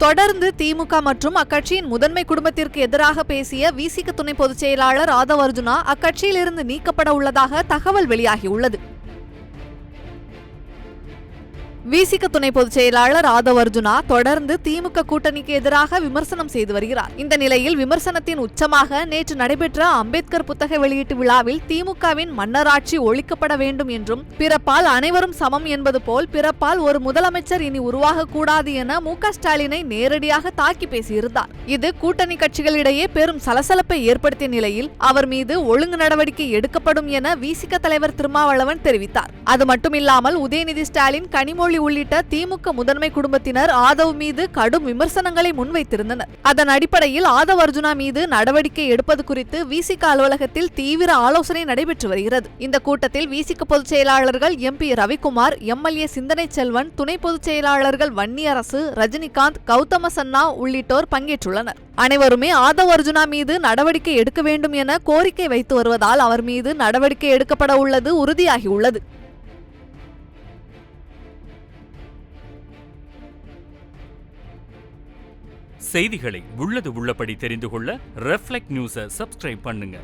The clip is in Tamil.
தொடர்ந்து திமுக மற்றும் அக்கட்சியின் முதன்மை குடும்பத்திற்கு எதிராக பேசிய விசிக துணை பொதுச் செயலாளர் ஆதவ் அர்ஜுனா அக்கட்சியிலிருந்து நீக்கப்பட உள்ளதாக தகவல் வெளியாகியுள்ளது. விசிக துணை பொதுச் செயலாளர் ஆதவ் அர்ஜுனா தொடர்ந்து திமுக கூட்டணிக்கு எதிராக விமர்சனம் செய்து வருகிறார். இந்த நிலையில் விமர்சனத்தின் உச்சமாக நேற்று நடைபெற்ற அம்பேத்கர் புத்தக வெளியீட்டு விழாவில் திமுகவின் மன்னராட்சி ஒழிக்கப்பட வேண்டும் என்றும் பிறப்பால் அனைவரும் சமம் என்பது போல் பிறப்பால் ஒரு முதலமைச்சர் இனி உருவாகக்கூடாது என மு.க. ஸ்டாலினை நேரடியாக தாக்கி பேசியிருந்தார். இது கூட்டணி கட்சிகளிடையே பெரும் சலசலப்பை ஏற்படுத்திய நிலையில் அவர் மீது ஒழுங்கு நடவடிக்கை எடுக்கப்படும் என விசிக தலைவர் திருமாவளவன் தெரிவித்தார். அது மட்டுமில்லாமல் உதயநிதி ஸ்டாலின், கனிமொழி உள்ளிட்ட திமுக முதன்மை குடும்பத்தினர் ஆதவ் மீது கடும் விமர்சனங்களை முன்வைத்திருந்தனர். அதன் அடிப்படையில் ஆதவ் அர்ஜுனா மீது நடவடிக்கை எடுப்பது குறித்து விசிக அலுவலகத்தில் தீவிர ஆலோசனை நடைபெற்று வருகிறது. இந்த கூட்டத்தில் விசிக பொதுச் செயலாளர்கள் எம்பி ரவிக்குமார், எம்எல்ஏ சிந்தனை செல்வன், துணை பொதுச் செயலாளர்கள் வன்னியரசு, ரஜினிகாந்த், கௌதம சன்னா உள்ளிட்டோர் பங்கேற்றுள்ளனர். அனைவருமே ஆதவ் அர்ஜுனா மீது நடவடிக்கை எடுக்க வேண்டும் என கோரிக்கை வைத்து வருவதால் அவர் மீது நடவடிக்கை எடுக்கப்பட உள்ளது உறுதியாகியுள்ளது. செய்திகளை உள்ளது உள்ளபடி தெரிந்து கொள்ள ரெஃப்ளெக்ட் நியூஸை சப்ஸ்கிரைப் பண்ணுங்க.